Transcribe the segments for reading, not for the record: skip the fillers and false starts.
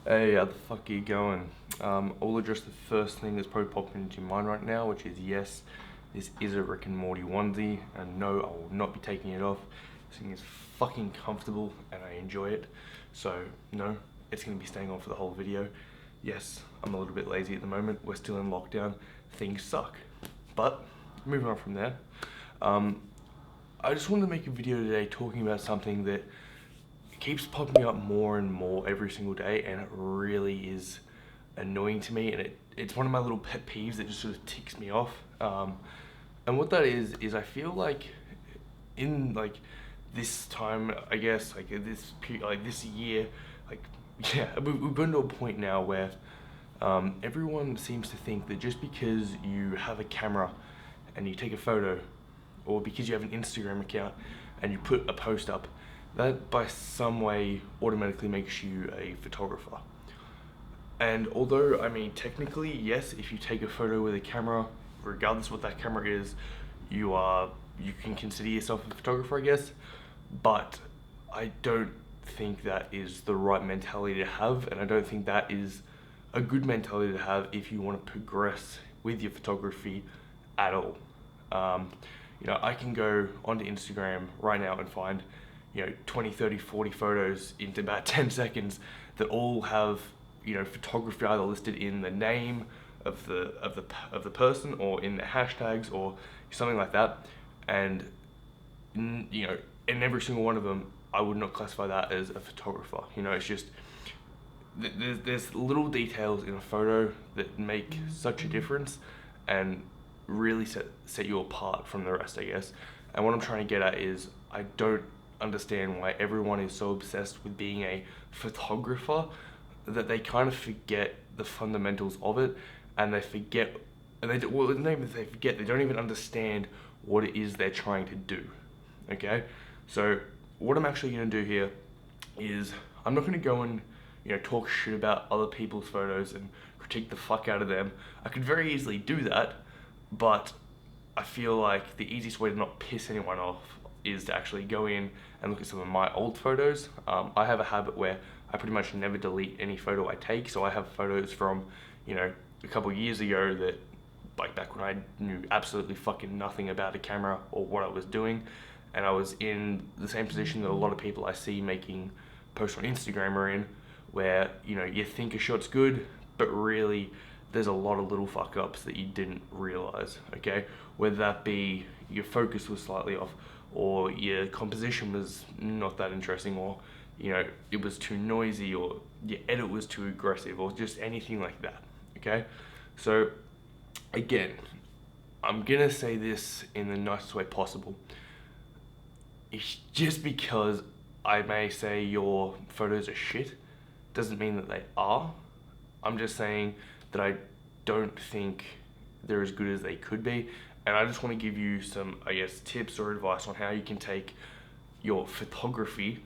Hey, how the fuck are you going? I'll address the first thing that's probably popping into your mind right now, which is yes, this is a Rick and Morty onesie, and no, I will not be taking it off. This thing is fucking comfortable, and I enjoy it. So, no, it's going to be staying on for the whole video. Yes, I'm a little bit lazy at the moment. We're still in lockdown. Things suck. But, moving on from there, I just wanted to make a video today talking about something that keeps popping up more and more every single day, and it really is annoying to me, and it's one of my little pet peeves that just sort of ticks me off. And what that is I feel like in like this time, I guess, like this year, like yeah, we've gotten to a point now where everyone seems to think that just because you have a camera and you take a photo, or because you have an Instagram account and you put a post up, that by some way automatically makes you a photographer. And although, I mean, technically, yes, if you take a photo with a camera, regardless what that camera is, you can consider yourself a photographer, I guess. But I don't think that is the right mentality to have, and I don't think that is a good mentality to have if you want to progress with your photography at all. I can go onto Instagram right now and find 20, 30, 40 photos into about 10 seconds that all have photography either listed in the name of the person or in the hashtags or something like that. And in every single one of them, I would not classify that as a photographer. It's just there's little details in a photo that make such a difference and really set you apart from the rest, I guess. And what I'm trying to get at is I don't understand why everyone is so obsessed with being a photographer that they kind of forget the fundamentals of it, and they forget, and not even they forget, they don't even understand what it is they're trying to do. Okay, so what I'm actually going to do here is I'm not going to go and talk shit about other people's photos and critique the fuck out of them. I could very easily do that, but I feel like the easiest way to not piss anyone off is to actually go in and look at some of my old photos. I have a habit where I pretty much never delete any photo I take, so I have photos from, a couple years ago that, like back when I knew absolutely fucking nothing about a camera or what I was doing, and I was in the same position that a lot of people I see making posts on Instagram are in, where, you think a shot's good, but really there's a lot of little fuck ups that you didn't realize, okay? Whether that be your focus was slightly off, or your composition was not that interesting, or it was too noisy, or your edit was too aggressive, or just anything like that. Okay, so again, I'm gonna say this in the nicest way possible. It's just because I may say your photos are shit doesn't mean that they are. I'm just saying that I don't think they're as good as they could be, and I just want to give you some, I guess, tips or advice on how you can take your photography,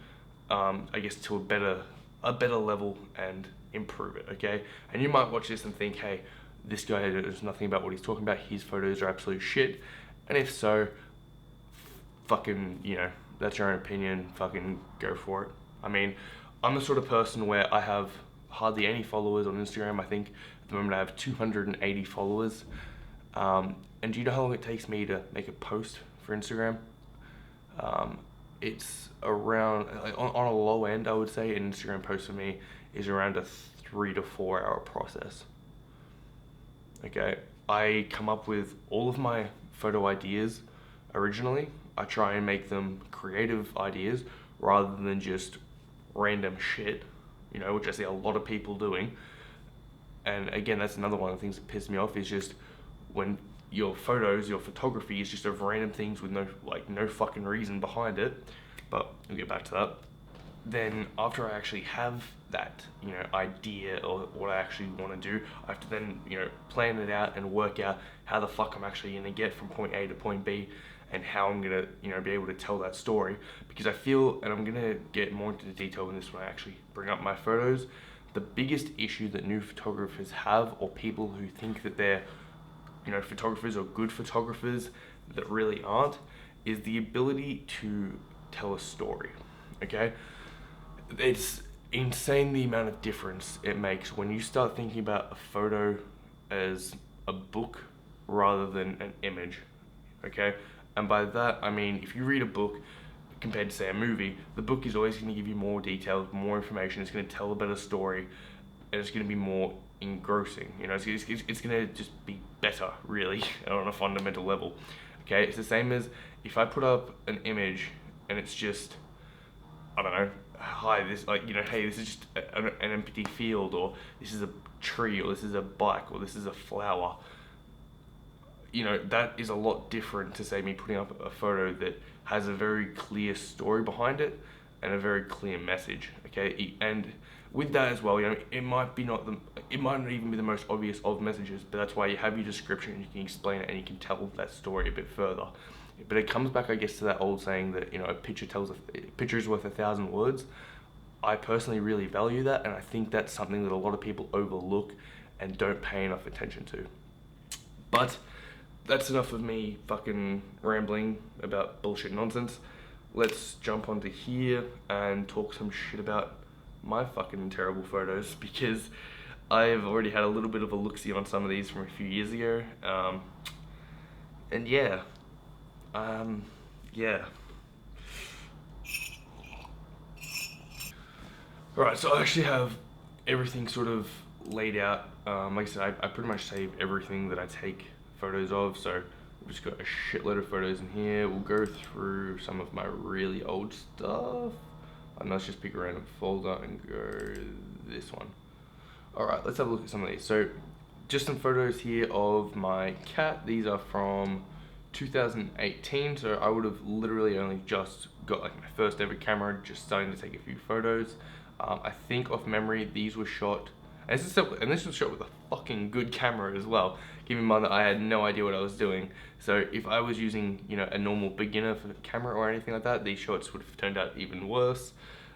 I guess, to a better level and improve it. Okay, and you might watch this and think, hey, this guy knows nothing about what he's talking about. His photos are absolute shit. And if so, fucking, that's your own opinion. Fucking go for it. I mean, I'm the sort of person where I have hardly any followers on Instagram. I think at the moment I have 280 followers. And do you know how long it takes me to make a post for Instagram? It's around, on a low end, I would say, an Instagram post for me is around a 3 to 4 hour process. Okay, I come up with all of my photo ideas originally. I try and make them creative ideas rather than just random shit, which I see a lot of people doing. And again, that's another one of the things that piss me off, is just when your photography is just of random things with no fucking reason behind it. But we'll get back to that. Then after I actually have that, idea or what I actually want to do, I have to then, plan it out and work out how the fuck I'm actually going to get from point A to point B, and how I'm going to, be able to tell that story. Because I feel, and I'm going to get more into the detail in this when I actually bring up my photos, the biggest issue that new photographers have, or people who think that they're photographers or good photographers that really aren't, is the ability to tell a story. Okay, it's insane the amount of difference it makes when you start thinking about a photo as a book rather than an image, okay? And by that, I mean, if you read a book compared to, say, a movie, the book is always going to give you more details, more information, it's going to tell a better story, and it's going to be more engrossing, you know, it's going to just be better, really, on a fundamental level, okay? It's the same as if I put up an image and it's just, I don't know, hi, this, like, you know, hey, this is just an empty field, or this is a tree, or this is a bike, or this is a flower. You know, that is a lot different to, say, me putting up a photo that has a very clear story behind it and a very clear message, okay? And with that as well, you know, it might not even be the most obvious of messages, but that's why you have your description and you can explain it and you can tell that story a bit further. But it comes back, I guess, to that old saying that, you know, a picture is worth 1,000 words. I personally really value that, and I think that's something that a lot of people overlook and don't pay enough attention to. But that's enough of me fucking rambling about bullshit nonsense. Let's jump onto here and talk some shit about my fucking terrible photos, because I've already had a little bit of a look-see on some of these from a few years ago. And yeah. Yeah. Alright, so I actually have everything sort of laid out. Like I said, I pretty much save everything that I take photos of, so we've just got a shitload of photos in here. We'll go through some of my really old stuff. And let's just pick a random folder and go this one. Alright, let's have a look at some of these. So, just some photos here of my cat. These are from 2018, so I would have literally only just got like my first ever camera, just starting to take a few photos. I think off memory, these were shot, and this was shot with a fucking good camera as well. Keep in mind that I had no idea what I was doing. So if I was using, you know, a normal beginner camera or anything like that, these shots would have turned out even worse.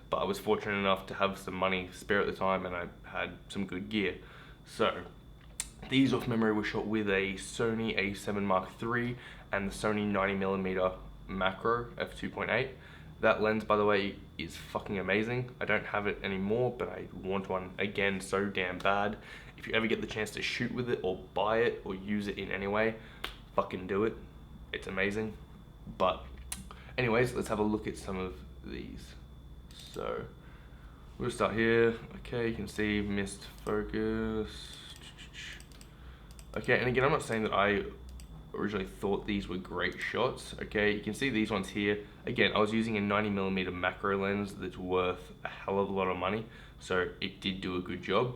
But I was fortunate enough to have some money spare at the time, and I had some good gear. So these off memory were shot with a Sony A7 Mark III and the Sony 90mm macro f2.8. That lens, by the way, is fucking amazing. I don't have it anymore, but I want one again so damn bad. If you ever get the chance to shoot with it or buy it or use it in any way, fucking do it. It's amazing. But anyways, let's have a look at some of these. So we'll start here. Okay, you can see missed focus. Okay, and again, I'm not saying that I originally thought these were great shots. Okay, you can see these ones here. Again, I was using a 90mm macro lens that's worth a hell of a lot of money, so it did do a good job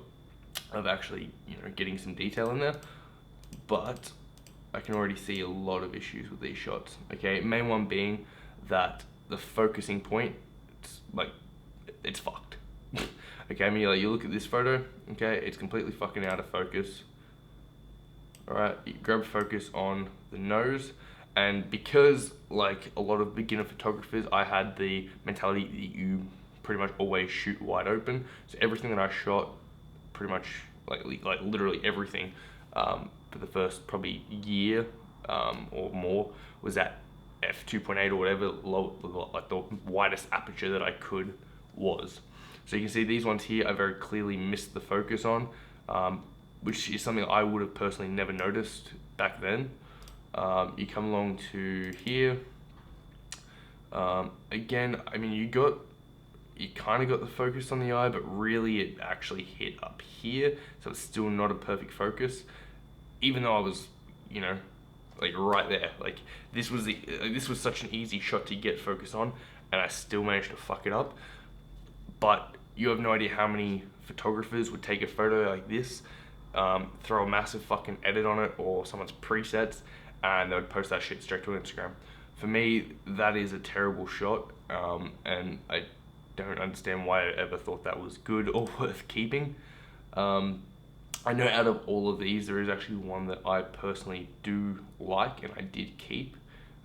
of actually, you know, getting some detail in there. But I can already see a lot of issues with these shots. Okay, main one being that the focusing point, it's fucked. Okay, I mean, like, you look at this photo, okay, it's completely fucking out of focus. Alright, you grab focus on the nose, and because, like a lot of beginner photographers, I had the mentality that you pretty much always shoot wide open, so everything that I shot, pretty much, like literally everything, for the first probably year, or more, was at f2.8 or whatever, like the widest aperture that I could was. So you can see these ones here, I very clearly missed the focus on, which is something I would have personally never noticed back then. You come along to here. Again, I mean, you kind of got the focus on the eye, but really it actually hit up here, so it's still not a perfect focus. Even though I was, you know, like right there, like this was such an easy shot to get focus on, and I still managed to fuck it up. But you have no idea how many photographers would take a photo like this, throw a massive fucking edit on it or someone's presets, and they would post that shit straight to Instagram. For me, that is a terrible shot, and I don't understand why I ever thought that was good or worth keeping. I know out of all of these, there is actually one that I personally do like and I did keep,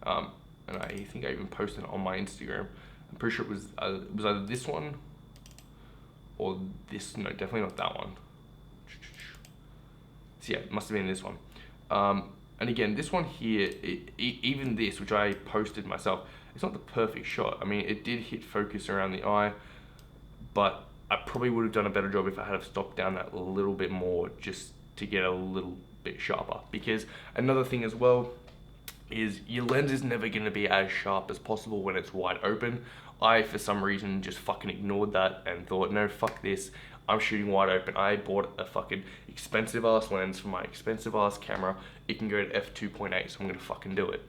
and I think I even posted it on my Instagram. I'm pretty sure it was either this one or this. No, definitely not that one. So yeah, it must have been this one. And again, this one here, even this, which I posted myself, it's not the perfect shot. I mean, it did hit focus around the eye, but I probably would have done a better job if I had stopped down that a little bit more, just to get a little bit sharper. Because another thing as well is your lens is never going to be as sharp as possible when it's wide open. I, for some reason, just fucking ignored that and thought, no, fuck this. I'm shooting wide open. I bought a fucking expensive ass lens for my expensive ass camera. It can go to f2.8, so I'm gonna fucking do it.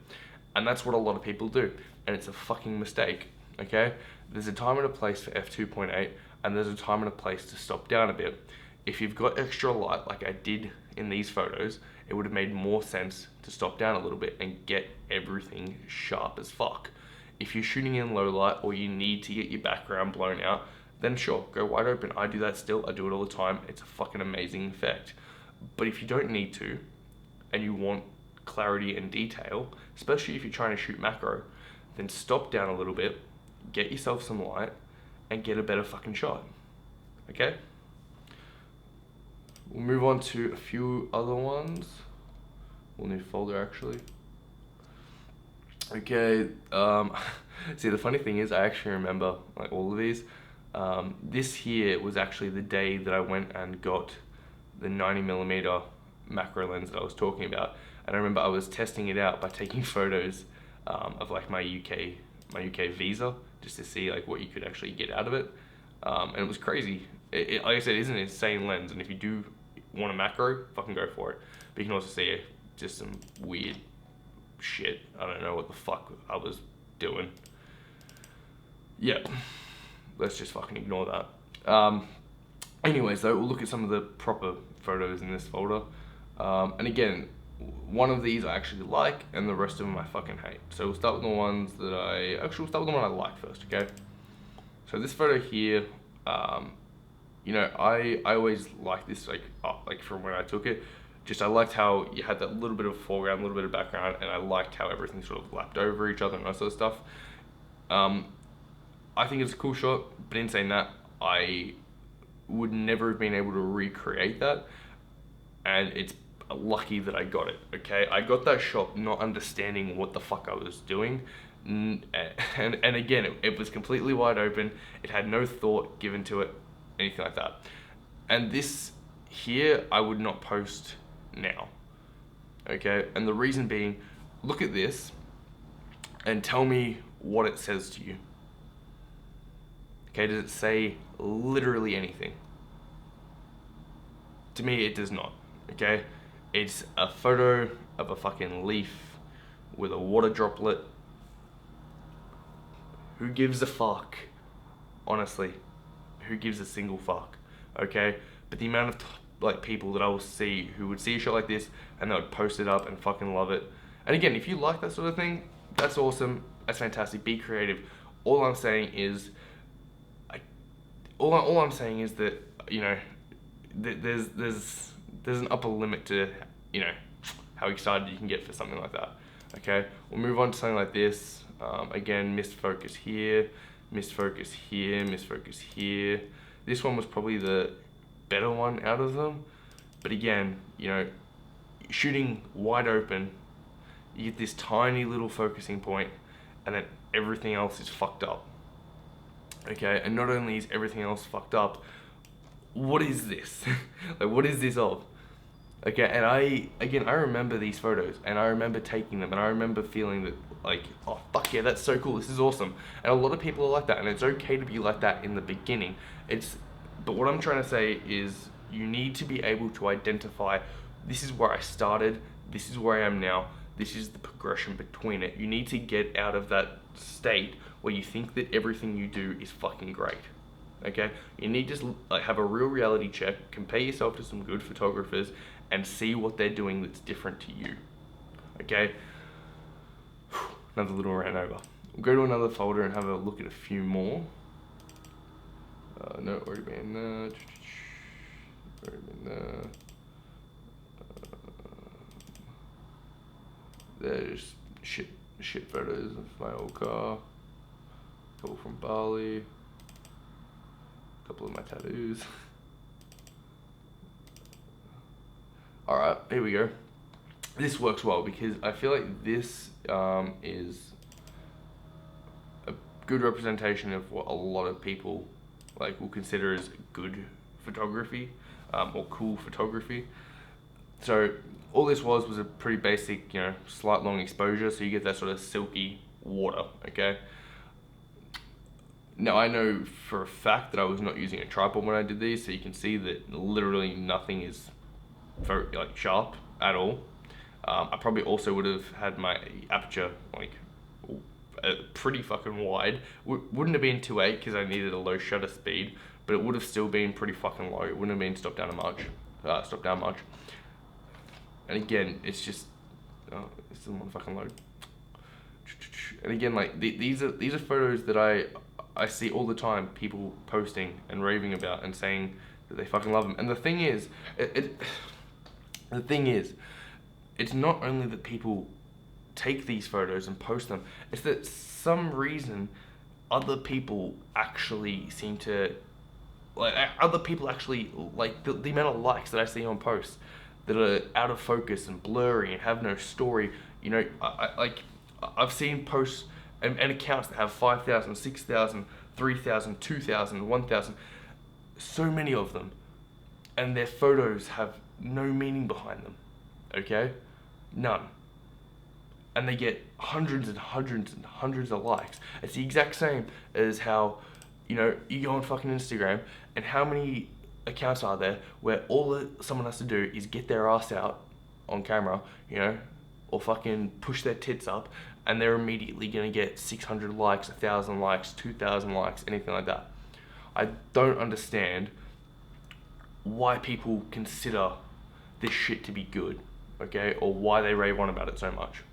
And that's what a lot of people do. And it's a fucking mistake, okay? There's a time and a place for f2.8, and there's a time and a place to stop down a bit. If you've got extra light, like I did in these photos, it would have made more sense to stop down a little bit and get everything sharp as fuck. If you're shooting in low light or you need to get your background blown out, then sure, go wide open. I do that still, I do it all the time. It's a fucking amazing effect. But if you don't need to, and you want clarity and detail, especially if you're trying to shoot macro, then stop down a little bit, get yourself some light, and get a better fucking shot, okay? We'll move on to a few other ones. We'll new folder actually. Okay, see the funny thing is I actually remember like all of these. This here was actually the day that I went and got the 90mm macro lens that I was talking about. And I remember I was testing it out by taking photos of like my UK visa, just to see like what you could actually get out of it. And it was crazy. Like I said, it's an insane lens, and if you do want a macro, fucking go for it. But you can also see just some weird shit. I don't know what the fuck I was doing. Yeah, let's just fucking ignore that. Anyways though, we'll look at some of the proper photos in this folder. And again, one of these I actually like, and the rest of them I fucking hate. So we'll start with the ones that we'll start with the one I like first, okay? So this photo here, you know, I always like this, like from when I took it. Just I liked how you had that little bit of foreground, a little bit of background, and I liked how everything sort of lapped over each other and that sort of stuff. I think it's a cool shot, but in saying that, I would never have been able to recreate that, and it's lucky that I got it, okay? I got that shot not understanding what the fuck I was doing, and again, it was completely wide open. It had no thought given to it, anything like that. And this here, I would not post now, okay? And the reason being, look at this and tell me what it says to you. Okay, does it say literally anything? To me, it does not, okay? It's a photo of a fucking leaf with a water droplet. Who gives a fuck? Honestly, who gives a single fuck, okay? But the amount of like people that I will see who would see a shot like this and they would post it up and fucking love it. And again, if you like that sort of thing, that's awesome, that's fantastic, be creative. All I'm saying is, all I'm saying is that, you know, there's an upper limit to, you know, how excited you can get for something like that. Okay, we'll move on to something like this. Again, missed focus here, missed focus here, missed focus here. This one was probably the better one out of them. But again, you know, shooting wide open, you get this tiny little focusing point, and then everything else is fucked up. Okay, and not only is everything else fucked up, what is this? Like, what is this of? Okay, and I remember these photos, and I remember taking them, and I remember feeling that, like, oh, fuck yeah, that's so cool, this is awesome. And a lot of people are like that, and it's okay to be like that in the beginning. But what I'm trying to say is, you need to be able to identify, this is where I started, this is where I am now, this is the progression between it. You need to get out of that state where you think that everything you do is fucking great. Okay, you need to like have a real reality check, compare yourself to some good photographers, and see what they're doing that's different to you. Okay, another little rant over. We'll go to another folder and have a look at a few more. No, already been there. Already been there. There's shit photos of my old car. Couple from Bali. Couple of my tattoos. Alright, here we go. This works well because I feel like this is a good representation of what a lot of people like will consider as good photography, or cool photography. So all this was a pretty basic, slight long exposure, so you get that sort of silky water, okay? Now I know for a fact that I was not using a tripod when I did these, so you can see that literally nothing is very sharp at all. I probably also would have had my aperture pretty fucking wide. Wouldn't have been 2.8 because I needed a low shutter speed, but it would have still been pretty fucking low. It wouldn't have been stop down much. And again, it's just, this doesn't want to fucking load. And again, like these are photos that I see all the time, people posting and raving about and saying that they fucking love them. And the thing is, it's not only that people take these photos and post them, it's that some reason other people actually seem to like the amount of likes that I see on posts that are out of focus and blurry and have no story. I've seen posts and accounts that have 5,000, 6,000, 3,000, 2,000, 1,000, so many of them, and their photos have no meaning behind them, okay? None. And they get hundreds and hundreds and hundreds of likes. It's the exact same as how, you go on fucking Instagram, and how many accounts are there where all that someone has to do is get their ass out on camera, or fucking push their tits up, and they're immediately gonna get 600 likes, 1,000 likes, 2,000 likes, anything like that. I don't understand why people consider this shit to be good, okay, or why they rave on about it so much.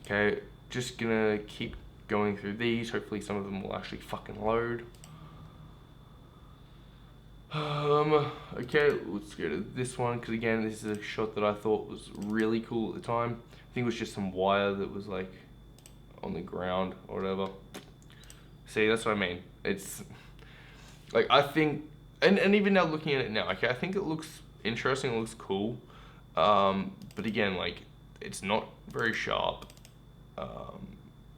Okay, just gonna keep going through these. Hopefully some of them will actually fucking load. Okay, let's go to this one, because again, this is a shot that I thought was really cool at the time. I think it was just some wire that was like on the ground or whatever. See, that's what I mean. It's like, I think, and even now looking at it now, okay, I think it looks interesting, it looks cool. But again, like, it's not very sharp.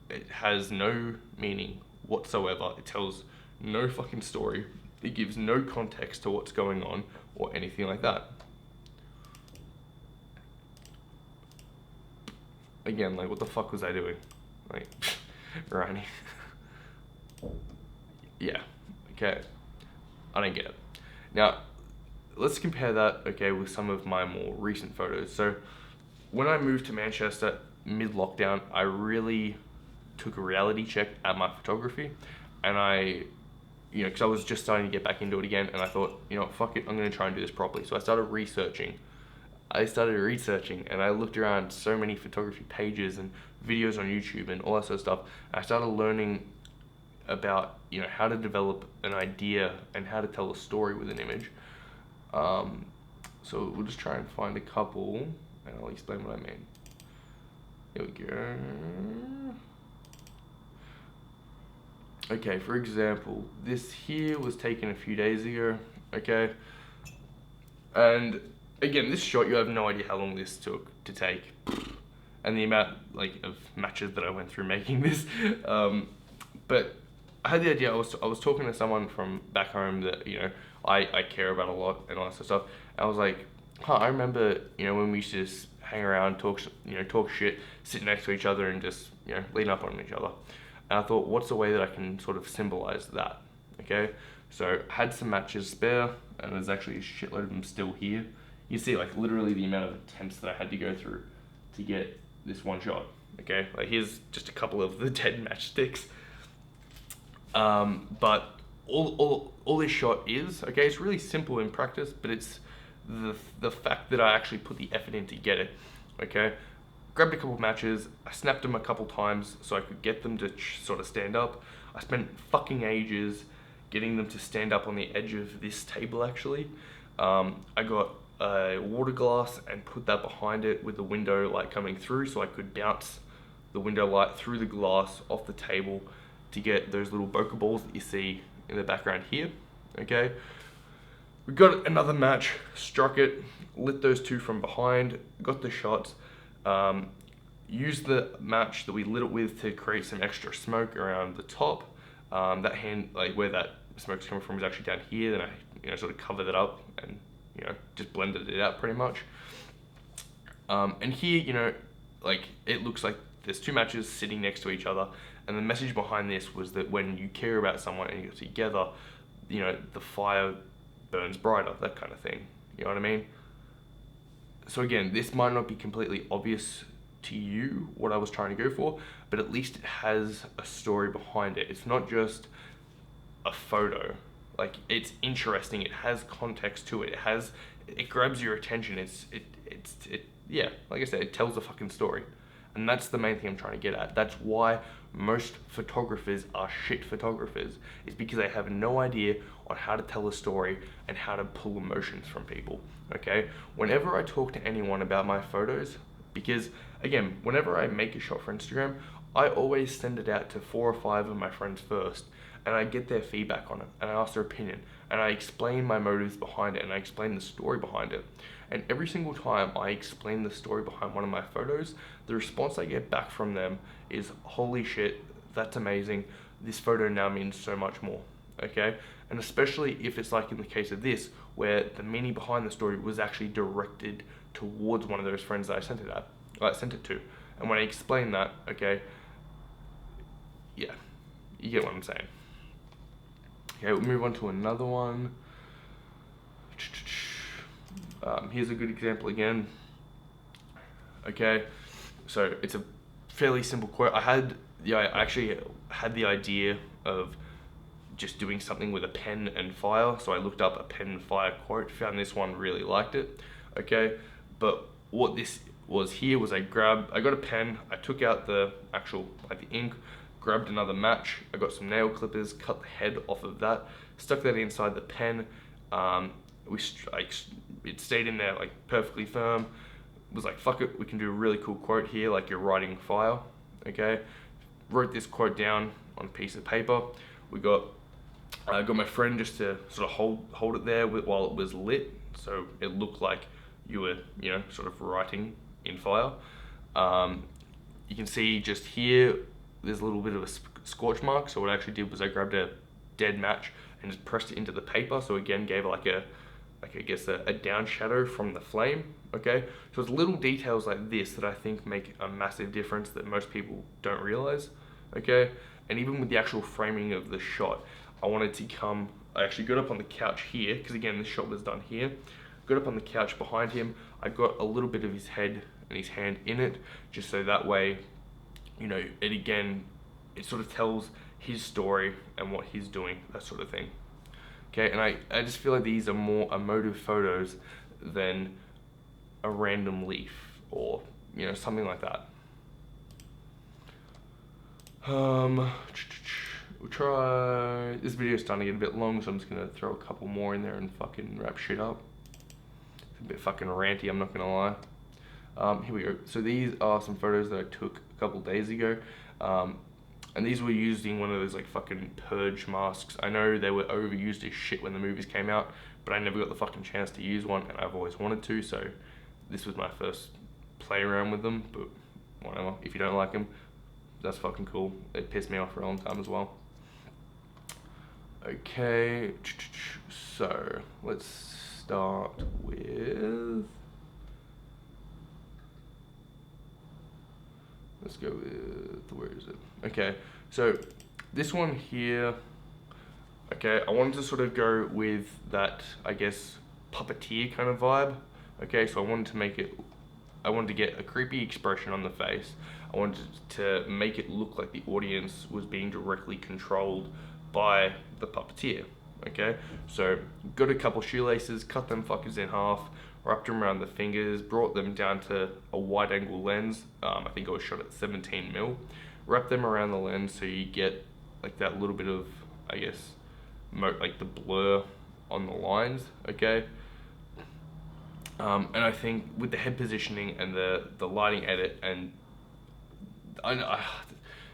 It has no meaning whatsoever. It tells no fucking story. It gives no context to what's going on or anything like that. Again, like, what the fuck was I doing? Like, Rani. Yeah, okay. I don't get it. Now, let's compare that, okay, with some of my more recent photos. So, when I moved to Manchester mid-lockdown, I really took a reality check at my photography, and I, because I was just starting to get back into it again, and I thought, fuck it, I'm gonna try and do this properly. So I started researching, and I looked around so many photography pages and videos on YouTube and all that sort of stuff. I started learning about, how to develop an idea and how to tell a story with an image. So we'll just try and find a couple, and I'll explain what I mean. Here we go. Okay, for example, this here was taken a few days ago, okay? And again, this shot, you have no idea how long this took to take, and the amount of matches that I went through making this. But I had the idea. I was talking to someone from back home that I care about a lot and all that sort of stuff. And I was like, I remember when we used to just hang around, talk shit, sit next to each other, and just lean up on each other. And I thought, what's a way that I can sort of symbolize that? Okay, so I had some matches spare, and there's actually a shitload of them still here. You see, like, literally the amount of attempts that I had to go through to get this one shot. Okay, like, here's just a couple of the dead matchsticks. But all this shot is, okay, it's really simple in practice, but it's the fact that I actually put the effort in to get it. Okay, grabbed a couple of matches, I snapped them a couple times so I could get them to sort of stand up. I spent fucking ages getting them to stand up on the edge of this table, actually. I got a water glass and put that behind it with the window light coming through, so I could bounce the window light through the glass off the table to get those little bokeh balls that you see in the background here. Okay, we got another match, struck it, lit those two from behind, got the shots, used the match that we lit it with to create some extra smoke around the top, where that smoke's coming from is actually down here. Then I sort of covered it up and just blended it out pretty much. And here, like it looks like there's two matches sitting next to each other, and the message behind this was that when you care about someone and you're together, the fire burns brighter, that kind of thing. You know what I mean? So again, this might not be completely obvious to you what I was trying to go for, but at least it has a story behind it. It's not just a photo. Like, it's interesting. It has context to it. It grabs your attention. Yeah, like I said, it tells a fucking story. And that's the main thing I'm trying to get at. That's why most photographers are shit photographers. It's because they have no idea on how to tell a story and how to pull emotions from people, okay? Whenever I talk to anyone about my photos, because again, whenever I make a shot for Instagram, I always send it out to 4 or 5 of my friends first, and I get their feedback on it, and I ask their opinion, and I explain my motives behind it, and I explain the story behind it. And every single time I explain the story behind one of my photos, the response I get back from them is, holy shit, that's amazing. This photo now means so much more, okay? And especially if it's like in the case of this, where the meaning behind the story was actually directed towards one of those friends that I sent it to. And when I explain that, okay, yeah, you get what I'm saying. Okay, we'll move on to another one. Here's a good example again. Okay, so it's a fairly simple quote. I actually had the idea of just doing something with a pen and fire, so I looked up a pen and fire quote, found this one, really liked it. Okay, but what this was here was I got a pen, I took out the actual the ink, grabbed another match, I got some nail clippers, cut the head off of that, stuck that inside the pen. It stayed in there like perfectly firm. Was like, fuck it, we can do a really cool quote here, like you're writing fire. Okay, wrote this quote down on a piece of paper. I got my friend just to sort of hold it there while it was lit, so it looked like you were sort of writing in fire. You can see just here there's a little bit of a scorch mark, so what I actually did was I grabbed a dead match and just pressed it into the paper, so again gave a down shadow from the flame. Okay, so it's little details like this that I think make a massive difference that most people don't realize. Okay, and even with the actual framing of the shot, I actually got up on the couch here, because again this shot was done here, got up on the couch behind him, I got a little bit of his head and his hand in it, just so that way, it sort of tells his story and what he's doing, that sort of thing. Okay, and I just feel like these are more emotive photos than a random leaf or something like that. We'll try, this video's starting to get a bit long, so I'm just gonna throw a couple more in there and fucking wrap shit up. It's a bit fucking ranty, I'm not gonna lie. Here we go. So these are some photos that I took a couple days ago. And these were using one of those like fucking purge masks. I know they were overused as shit when the movies came out, but I never got the fucking chance to use one, and I've always wanted to, so this was my first play around with them, but whatever. If you don't like them, that's fucking cool. It pissed me off for a long time as well. Okay, so let's start with, let's go with, where is it? Okay, so this one here, okay, I wanted to sort of go with that, I guess, puppeteer kind of vibe. Okay, so I wanted to get a creepy expression on the face. I wanted to make it look like the audience was being directly controlled by the puppeteer. Okay, so got a couple shoelaces, cut them fuckers in half, wrapped them around the fingers, brought them down to a wide angle lens. I think I was shot at 17mm. Wrap them around the lens so you get like that little bit of, I guess, like the blur on the lines. Okay. And I think with the head positioning and the lighting edit, and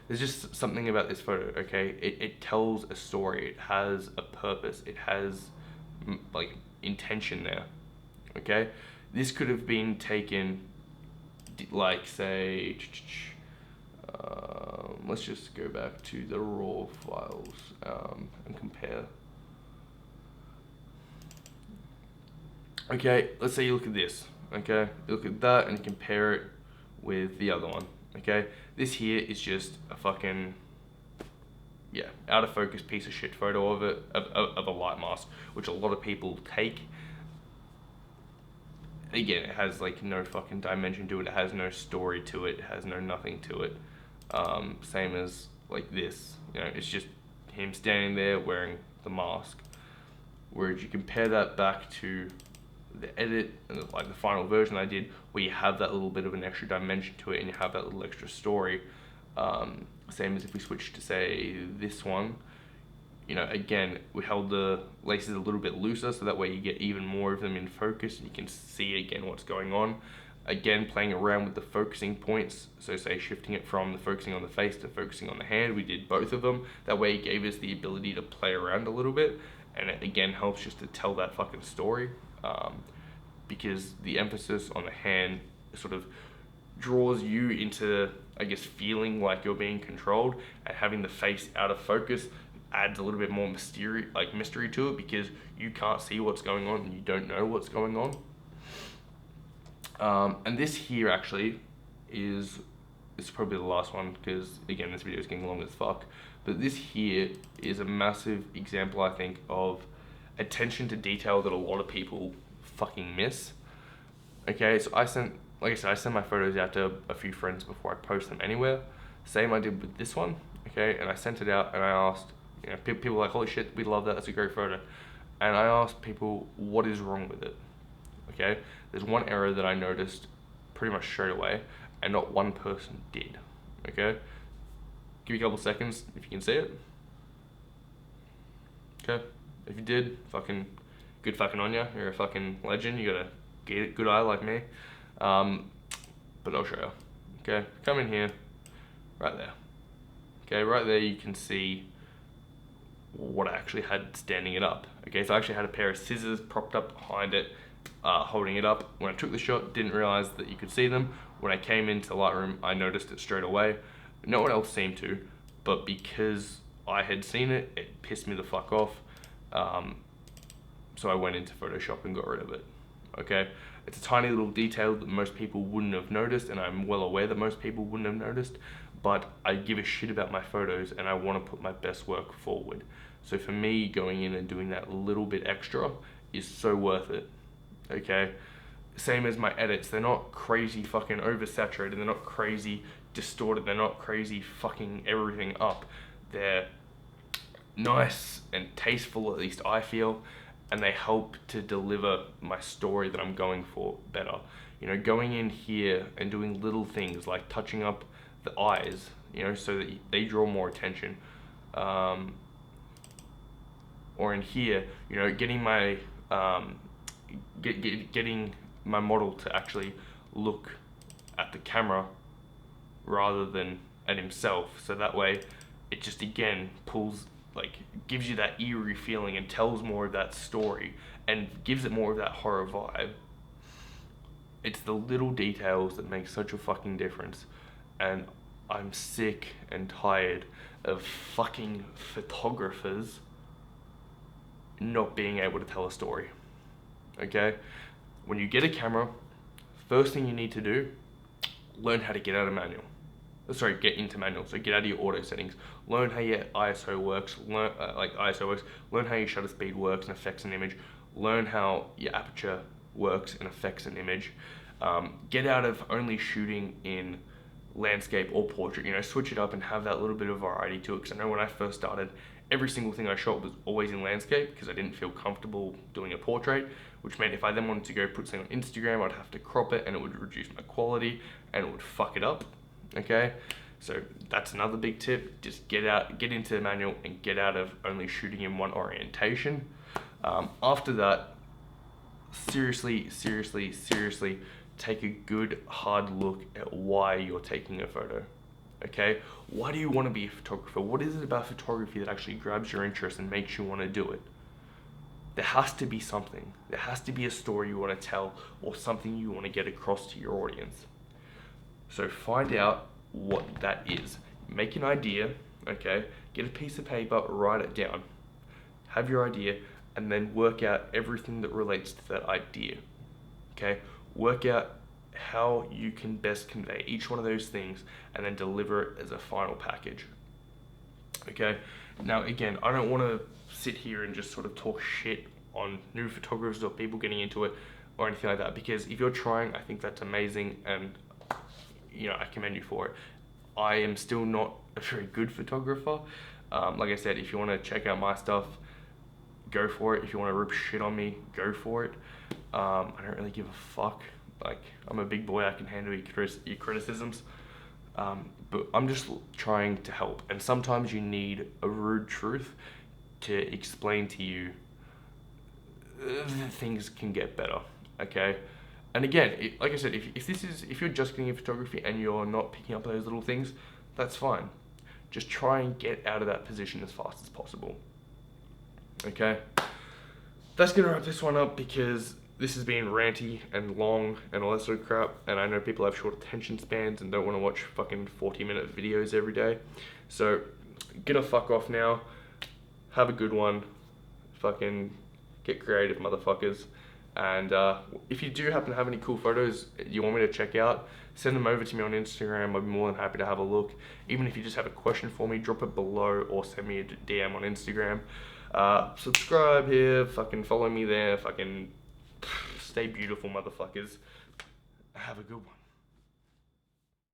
there's just something about this photo. Okay, it tells a story. It has a purpose. It has like intention there. Okay, this could have been taken like, say, let's just go back to the raw files and compare Okay, let's say you look at this. Okay, you look at that and compare it with the other one. Okay, this here is just a fucking, yeah, out of focus piece of shit photo of it, of a light mask, which a lot of people take. Again, it has like no fucking dimension to it. It has no story to it. It has no nothing to it. Same as like this. You know, it's just him standing there wearing the mask. Whereas you compare that back to the edit and like the final version I did, where you have that little bit of an extra dimension to it and you have that little extra story. Same as if we switch to say this one. You know, again, we held the laces a little bit looser so that way you get even more of them in focus and you can see again what's going on. Again, playing around with the focusing points, so say shifting it from the focusing on the face to focusing on the hand, we did both of them. That way it gave us the ability to play around a little bit, and it again helps just to tell that fucking story, because the emphasis on the hand sort of draws you into, I guess, feeling like you're being controlled, and having the face out of focus adds a little bit more mystery to it, because you can't see what's going on and you don't know what's going on. And this here actually is probably the last one, because again this video is getting long as fuck, but this here is a massive example, I think, of attention to detail that a lot of people fucking miss. Okay, so like I said, I send my photos out to a few friends before I post them anywhere. Same I did with this one. Okay, and I sent it out and I asked, you know, people were like, holy shit, we love that, that's a great photo. And I asked people, what is wrong with it? Okay, there's one error that I noticed pretty much straight away, and not one person did. Okay, give me a couple seconds if you can see it. Okay, if you did, fucking good fucking on ya. You're a fucking legend. You got a good eye like me. But I'll show you. Okay, come in here, right there. Okay, right there you can see what I actually had standing it up. Okay, so I actually had a pair of scissors propped up behind it, holding it up. When I took the shot, didn't realize that you could see them. When I came into Lightroom, I noticed it straight away. No one else seemed to, but because I had seen it, it pissed me the fuck off. So I went into Photoshop and got rid of it. Okay, it's a tiny little detail that most people wouldn't have noticed, and I'm well aware that most people wouldn't have noticed, but I give a shit about my photos and I want to put my best work forward. So for me, going in and doing that little bit extra is so worth it. Okay, same as my edits. They're not crazy fucking oversaturated, they're not crazy distorted, they're not crazy fucking everything up. They're nice and tasteful, at least I feel, and they help to deliver my story that I'm going for better. You know, going in here and doing little things like touching up the eyes, you know, so that they draw more attention. Or in here, you know, getting my getting my model to actually look at the camera rather than at himself, so that way it just again pulls, like, gives you that eerie feeling and tells more of that story and gives it more of that horror vibe. It's the little details that make such a fucking difference, and I'm sick and tired of fucking photographers not being able to tell a story. Okay, when you get a camera, first thing you need to do, learn how to get out of manual. Sorry, get into manual. So get out of your auto settings. Learn how your ISO works. Learn Learn how your shutter speed works and affects an image. Learn how your aperture works and affects an image. Get out of only shooting in landscape or portrait. You know, switch it up and have that little bit of variety to it. Because I know when I first started, every single thing I shot was always in landscape because I didn't feel comfortable doing a portrait, which meant if I then wanted to go put something on Instagram, I'd have to crop it and it would reduce my quality and it would fuck it up. Okay, so that's another big tip. Just get into the manual and get out of only shooting in one orientation. After that, seriously take a good hard look at why you're taking a photo. Okay, why do you want to be a photographer? What is it about photography that actually grabs your interest and makes you want to do it? There has to be something. There has to be a story you want to tell or something you want to get across to your audience. So find out what that is. Make an idea, okay? Get a piece of paper, write it down. Have your idea, and then work out everything that relates to that idea. Okay, work out how you can best convey each one of those things and then deliver it as a final package. Okay, now again, I don't want to sit here and just sort of talk shit on new photographers or people getting into it or anything like that, because if you're trying, I think that's amazing, and you know, I commend you for it. I am still not a very good photographer. Like I said, if you want to check out my stuff, go for it. If you want to rip shit on me, go for it. I don't really give a fuck. Like, I'm a big boy, I can handle your criticisms. But I'm just trying to help. And sometimes you need a rude truth to explain to you things can get better, okay? And again, like I said, if you're just getting into photography and you're not picking up those little things, that's fine. Just try and get out of that position as fast as possible. Okay? That's gonna wrap this one up, because this has been ranty and long and all that sort of crap, and I know people have short attention spans and don't want to watch fucking 40-minute videos every day. So, gonna fuck off now. Have a good one. Fucking get creative, motherfuckers. And if you do happen to have any cool photos you want me to check out, send them over to me on Instagram. I'd be more than happy to have a look. Even if you just have a question for me, drop it below or send me a DM on Instagram. Subscribe here, fucking follow me there, fucking stay beautiful, motherfuckers. Have a good one.